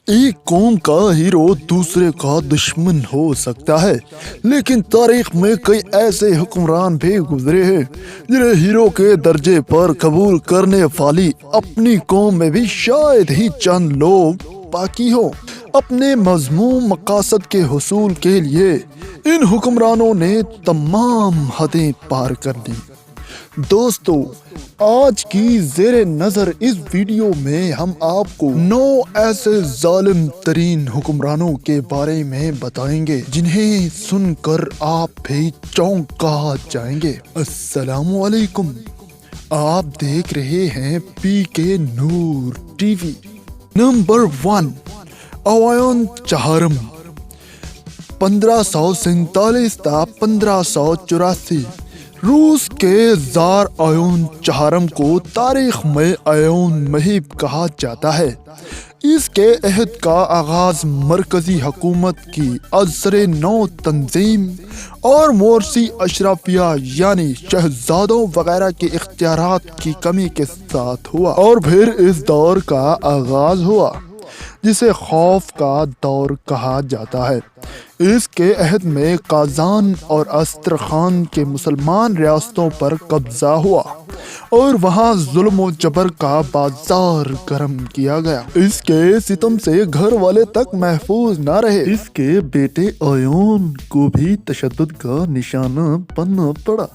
ایک قوم کا ہیرو دوسرے کا دشمن ہو سکتا ہے، لیکن تاریخ میں کئی ایسے حکمران بھی گزرے ہیں جنہیں ہیرو کے درجے پر قبول کرنے والی اپنی قوم میں بھی شاید ہی چند لوگ باقی ہوں۔ اپنے مذموم مقاصد کے حصول کے لیے ان حکمرانوں نے تمام حدیں پار کر لی۔ دوستو، آج کی زیر نظر اس ویڈیو میں ہم آپ کو 9 ایسے ظالم ترین حکمرانوں کے بارے میں بتائیں گے جنہیں سن کر آپ بھی چونکا جائیں گے۔ السلام علیکم، آپ دیکھ رہے ہیں پی کے نور ٹی وی۔ نمبر 1، اوایون چہارم، 1547 تا 1584۔ روس کے زار ایون چہارم کو تاریخ میں ایون مہیب کہا جاتا ہے۔ اس کے عہد کا آغاز مرکزی حکومت کی ازسر نو تنظیم اور مورسی اشرافیہ یعنی شہزادوں وغیرہ کے اختیارات کی کمی کے ساتھ ہوا، اور پھر اس دور کا آغاز ہوا جسے خوف کا دور کہا جاتا ہے۔ اس کے عہد میں قازان اور استرخان کے مسلمان ریاستوں پر قبضہ ہوا اور وہاں ظلم و جبر کا بازار گرم کیا گیا۔ اس کے ستم سے گھر والے تک محفوظ نہ رہے۔ اس کے بیٹے ایون کو بھی تشدد کا نشانہ بننا پڑا،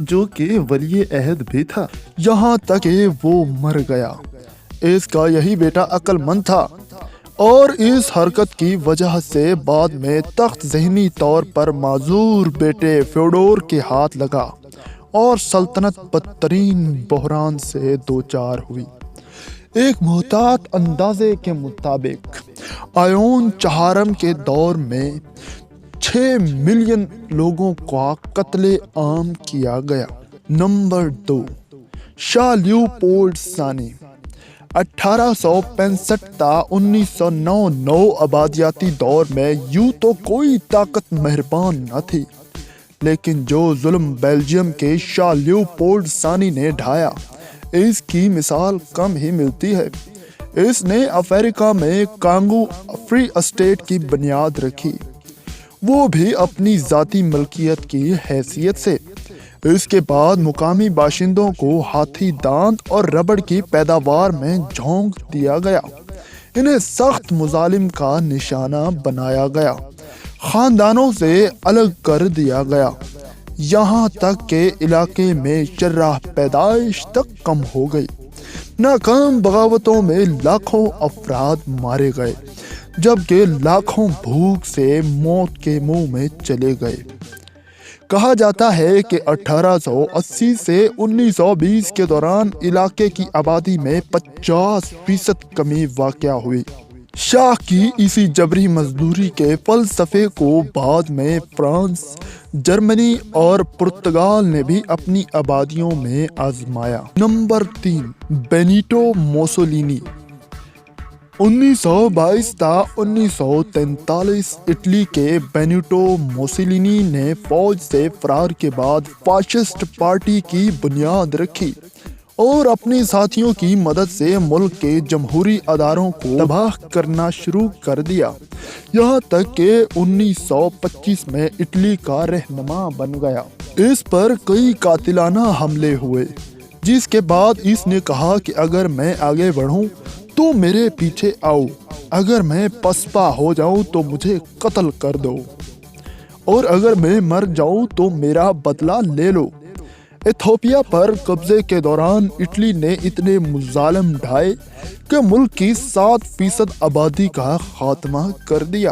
جو کہ ولی عہد بھی تھا، یہاں تک کہ وہ مر گیا۔ اس کا یہی بیٹا عقل مند تھا، اور اس حرکت کی وجہ سے بعد میں تخت ذہنی طور پر معذور بیٹے فیوڈور کے ہاتھ لگا اور سلطنت بدترین بحران سے دوچار ہوئی۔ ایک محتاط اندازے کے مطابق ایون چہارم کے دور میں 6 ملین لوگوں کا قتل عام کیا گیا۔ نمبر 2، شاہ لیوپولڈ ثانی، 1865 تا 1909 آبادیاتی دور میں یوں تو کوئی طاقت مہربان نہ تھی، لیکن جو ظلم بیلجیم کے شاہ لیوپولڈ ثانی نے ڈھایا، اس کی مثال کم ہی ملتی ہے۔ اس نے افریقہ میں کانگو فری اسٹیٹ کی بنیاد رکھی، وہ بھی اپنی ذاتی ملکیت کی حیثیت سے۔ اس کے بعد مقامی باشندوں کو ہاتھی دانت اور ربڑ کی پیداوار میں جھونک دیا گیا، انہیں سخت مظالم کا نشانہ بنایا گیا، خاندانوں سے الگ کر دیا گیا، یہاں تک کہ علاقے میں شرح پیدائش تک کم ہو گئی۔ ناکام بغاوتوں میں لاکھوں افراد مارے گئے، جبکہ لاکھوں بھوک سے موت کے منہ میں چلے گئے۔ کہا جاتا ہے کہ 1880 سے 1920 کے دوران علاقے کی آبادی میں 50% کمی واقع ہوئی۔ شاہ کی اسی جبری مزدوری کے فلسفے کو بعد میں فرانس، جرمنی اور پرتگال نے بھی اپنی آبادیوں میں آزمایا۔ نمبر 3، بینیٹو موسولینی، 1922 تا 1943۔ اٹلی کے بینیٹو موسولینی نے فوج سے فرار کے بعد فاشسٹ پارٹی کی بنیاد رکھی اور اپنے ساتھیوں کی مدد سے ملک کے جمہوری اداروں کو تباہ کرنا شروع کر دیا، یہاں تک کہ 1925 میں اٹلی کا رہنما بن گیا۔ اس پر کئی قاتلانہ حملے ہوئے، جس کے بعد اس نے کہا کہ اگر میں آگے بڑھوں تو میرے پیچھے آؤ، اگر میں پسپا ہو جاؤں تو مجھے قتل کر دو، اور اگر میں مر جاؤں تو میرا بدلہ لے لو۔ ایتھوپیا پر قبضے کے دوران اٹلی نے اتنے مظالم ڈھائے کہ ملک کی 7% آبادی کا خاتمہ کر دیا۔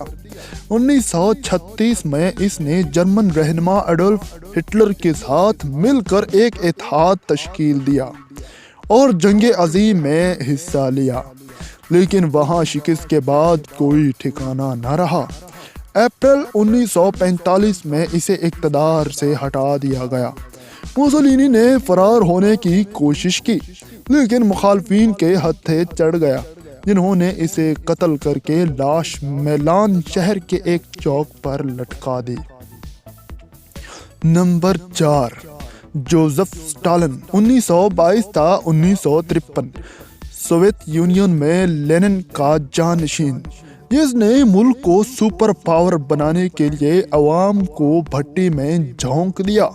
1936 میں اس نے جرمن رہنما ایڈولف ہٹلر کے ساتھ مل کر ایک اتحاد تشکیل دیا اور جنگ عظیم میں حصہ لیا، لیکن وہاں شکست کے بعد کوئی ٹھکانہ نہ رہا۔ اپریل 1945 میں اسے اقتدار سے ہٹا دیا گیا۔ موسولینی نے فرار ہونے کی کوشش کی، لیکن مخالفین کے ہتھے چڑھ گیا، جنہوں نے اسے قتل کر کے لاش میلان شہر کے ایک چوک پر لٹکا دی۔ نمبر 4، جوزف اسٹالن، 1922 تا 1953۔ سوویت یونین میں لینن کا جانشین، جس نے ملک کو سپر پاور بنانے کے لیے عوام کو بھٹی میں جھونک دیا،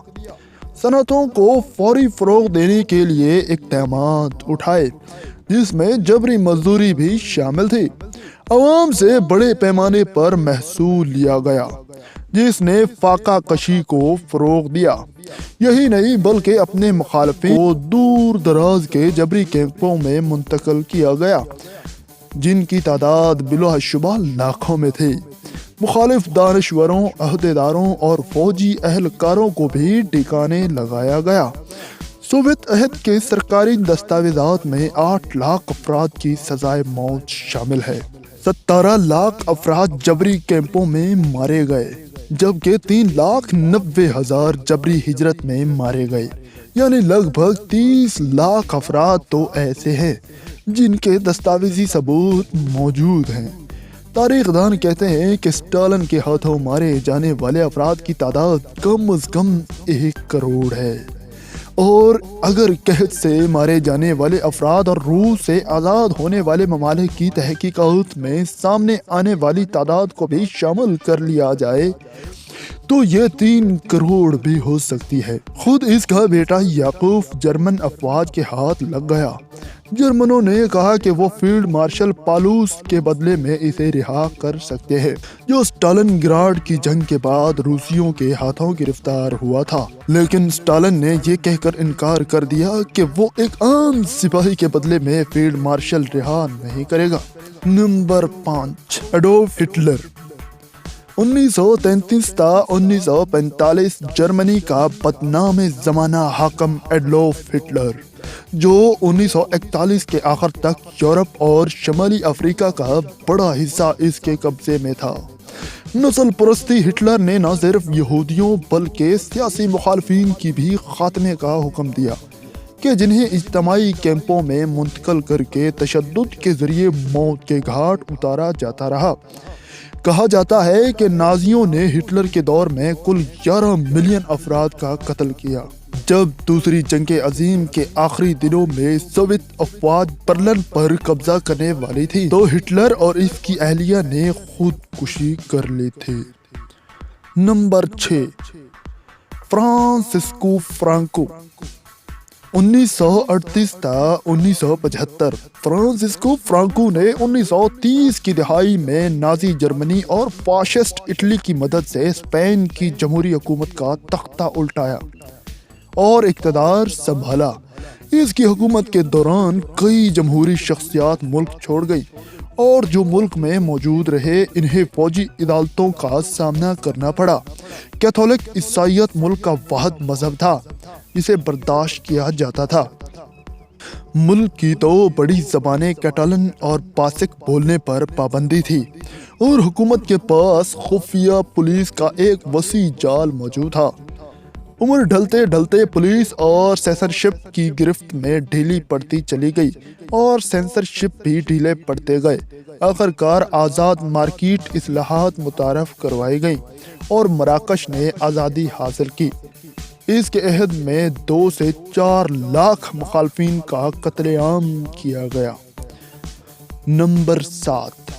صنعتوں کو فوری فروغ دینے کے لیے اقدامات اٹھائے جس میں جبری مزدوری بھی شامل تھی، عوام سے بڑے پیمانے پر محصول لیا گیا جس نے فاقہ کشی کو فروغ دیا۔ یہی نہیں بلکہ اپنے مخالفین کو دور دراز کے جبری کیمپوں میں منتقل کیا گیا جن کی تعداد بلا شبہ لاکھوں میں تھی۔ مخالف دانشوروں، عہدیداروں اور فوجی اہلکاروں کو بھی ٹھکانے لگایا گیا۔ سوویت عہد کے سرکاری دستاویزات میں 8 لاکھ افراد کی سزائے موت شامل ہے۔ 17 لاکھ افراد جبری کیمپوں میں مارے گئے جبکہ 3,90,000 جبری ہجرت میں مارے گئے، یعنی لگ بھگ 30 لاکھ افراد تو ایسے ہیں جن کے دستاویزی ثبوت موجود ہیں۔ تاریخ دان کہتے ہیں کہ اسٹالن کے ہاتھوں مارے جانے والے افراد کی تعداد کم از کم 1 کروڑ ہے، اور اگر قحط سے مارے جانے والے افراد اور روس سے آزاد ہونے والے ممالک کی تحقیقات میں سامنے آنے والی تعداد کو بھی شامل کر لیا جائے تو یہ 3 کروڑ بھی ہو سکتی ہے۔ خود اس کا بیٹا یعقوب جرمن افواج کے ہاتھ لگ گیا۔ جرمنوں نے کہا کہ وہ فیلڈ مارشل پالوس کے بدلے میں اسے رہا کر سکتے ہیں، جو اسٹالن گراڈ کی جنگ کے بعد روسیوں کے ہاتھوں گرفتار ہوا تھا، لیکن اسٹالن نے یہ کہہ کر انکار کر دیا کہ وہ ایک عام سپاہی کے بدلے میں فیلڈ مارشل رہا نہیں کرے گا۔ Number 5، Adolf Hitler. 1933 تا 1945 جرمنی کا بدنام زمانہ حاکم ایڈولف ہٹلر، جو 1941 کے آخر تک یورپ اور شمالی افریقہ کا بڑا حصہ اس کے قبضے میں تھا۔ نسل پرستی ہٹلر نے نہ صرف یہودیوں بلکہ سیاسی مخالفین کی بھی خاتمے کا حکم دیا کہ جنہیں اجتماعی کیمپوں میں منتقل کر کے تشدد کے ذریعے موت کے گھاٹ اتارا جاتا رہا۔ کہا جاتا ہے کہ نازیوں نے ہٹلر کے دور میں کل 11 ملین افراد کا قتل کیا۔ جب دوسری جنگ عظیم کے آخری دنوں میں سوویت افواج برلن پر قبضہ کرنے والی تھی تو ہٹلر اور اس کی اہلیہ نے خودکشی کر لی تھی۔ Number 6، Francisco Franco. 1938 تا 1975 فرانسسکو فرانکو نے 1930 کی دہائی میں نازی جرمنی اور فاشسٹ اٹلی کی مدد سے اسپین کی جمہوری حکومت کا تختہ الٹایا اور اقتدار سنبھالا۔ اس کی حکومت کے دوران کئی جمہوری شخصیات ملک چھوڑ گئی، اور جو ملک میں موجود رہے انہیں فوجی عدالتوں کا سامنا کرنا پڑا۔ کیتھولک عیسائیت ملک کا واحد مذہب تھا جسے برداشت کیا جاتا تھا۔ ملک کی تو بڑی زبانیں کیٹالن اور باسک بولنے پر پابندی تھی، اور حکومت کے پاس خفیہ پولیس کا ایک وسیع جال موجود تھا۔ عمر ڈھلتے ڈھلتے پولیس اور سینسرشپ کی گرفت میں ڈھیلی پڑتی چلی گئی اور سینسرشپ بھی ڈھیلے پڑتے گئے۔ آخرکار آزاد مارکیٹ اصلاحات متعارف کروائی گئیں اور مراکش نے آزادی حاصل کی۔ اس کے عہد میں 2 سے 4 لاکھ مخالفین کا قتل عام کیا گیا۔ نمبر 7،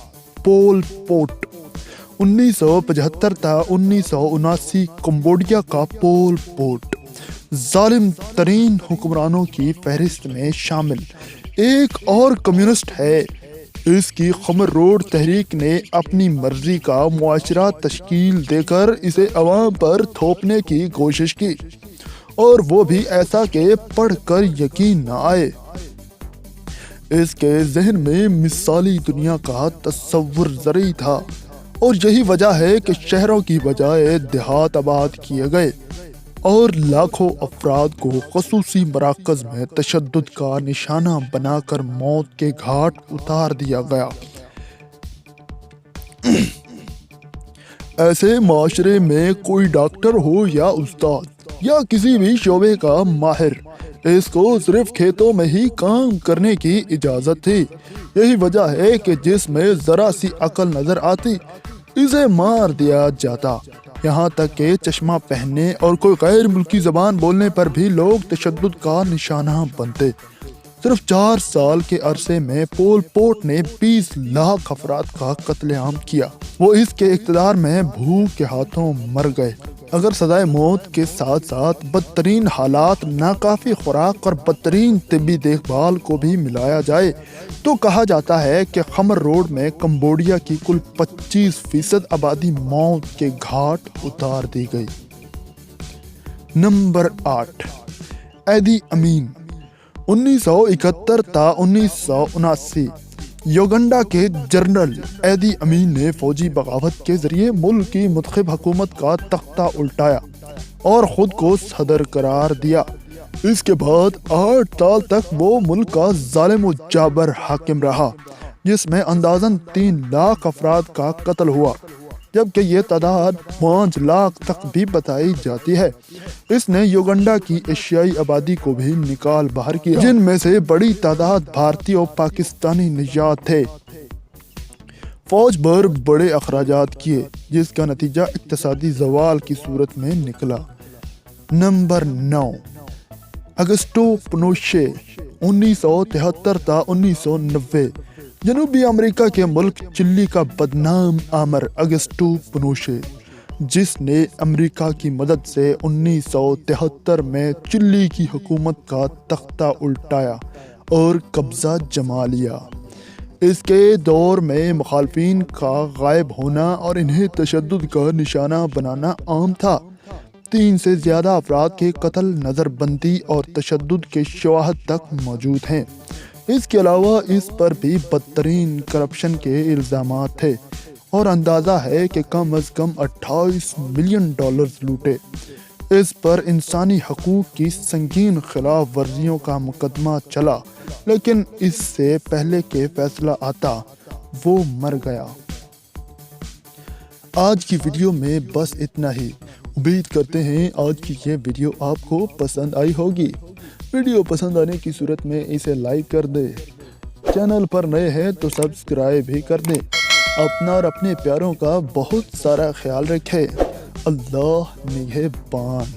پول پوٹ۔ 1975 تا 1979 کمبوڈیا کا پول پوٹ ظالم ترین حکمرانوں کی فہرست میں شامل ایک اور کمیونسٹ ہے۔ اس کی خمر روڈ تحریک نے اپنی مرضی کا معاشرہ تشکیل دے کر اسے عوام پر تھوپنے کی کوشش کی، اور وہ بھی ایسا کہ پڑھ کر یقین نہ آئے۔ اس کے ذہن میں مثالی دنیا کا تصور زرعی تھا، اور یہی وجہ ہے کہ شہروں کی بجائے دیہات آباد کیے گئے اور لاکھوں افراد کو خصوصی مراکز میں تشدد کا نشانہ بنا کر موت کے گھاٹ اتار دیا گیا۔ ایسے معاشرے میں کوئی ڈاکٹر ہو یا استاد یا کسی بھی شعبے کا ماہر، اس کو صرف کھیتوں میں ہی کام کرنے کی اجازت تھی۔ یہی وجہ ہے کہ جس میں ذرا سی عقل نظر آتی اسے مار دیا جاتا، یہاں تک کہ چشمہ پہننے اور کوئی غیر ملکی زبان بولنے پر بھی لوگ تشدد کا نشانہ بنتے۔ صرف 4 سال کے عرصے میں پول پوٹ نے 20 لاکھ افراد کا قتل عام کیا۔ وہ اس کے اقتدار میں بھوک کے ہاتھوں مر گئے۔ اگر سزائے موت کے ساتھ ساتھ بدترین حالات، ناکافی خوراک اور بدترین طبی دیکھ بھال کو بھی ملایا جائے تو کہا جاتا ہے کہ خمر روڈ میں کمبوڈیا کی کل 25% آبادی موت کے گھاٹ اتار دی گئی۔ نمبر 8، ایدی امین 1971 تا 1979۔ یوگنڈا کے جنرل ایدی امین نے فوجی بغاوت کے ذریعے ملک کی منتخب حکومت کا تختہ الٹایا اور خود کو صدر قرار دیا۔ اس کے بعد 8 سال تک وہ ملک کا ظالم و جابر حاکم رہا، جس میں اندازاً 3 لاکھ افراد کا قتل ہوا، جبکہ یہ تعداد 5 لاکھ تک بھی بتائی جاتی ہے۔ اس نے یوگنڈا کی ایشیائی آبادی کو بھی نکال باہر کیا، جن میں سے بڑی تعداد بھارتی اور پاکستانی نژاد تھے۔ فوج پر بڑے اخراجات کیے، جس کا نتیجہ اقتصادی زوال کی صورت میں نکلا۔ نمبر 9، اگسٹو پنوشے 1973 تا 1990۔ جنوبی امریکہ کے ملک چلی کا بدنام آمر اگسٹو پنوشے، جس نے امریکہ کی مدد سے 1973 میں چلی کی حکومت کا تختہ الٹایا اور قبضہ جما لیا۔ اس کے دور میں مخالفین کا غائب ہونا اور انہیں تشدد کا نشانہ بنانا عام تھا۔ 3 سے زیادہ افراد کے قتل، نظر بندی اور تشدد کے شواہد تک موجود ہیں۔ اس کے علاوہ اس پر بھی بدترین کرپشن کے الزامات تھے اور اندازہ ہے کہ کم از کم $28 ملین لوٹے۔ اس پر انسانی حقوق کی سنگین خلاف ورزیوں کا مقدمہ چلا، لیکن اس سے پہلے کہ فیصلہ آتا وہ مر گیا۔ آج کی ویڈیو میں بس اتنا ہی۔ امید کرتے ہیں آج کی یہ ویڈیو آپ کو پسند آئی ہوگی۔ ویڈیو پسند آنے کی صورت میں اسے لائک کر دیں۔ چینل پر نئے ہیں تو سبسکرائب بھی کر دیں۔ اپنا اور اپنے پیاروں کا بہت سارا خیال رکھیں۔ اللہ نگہبان۔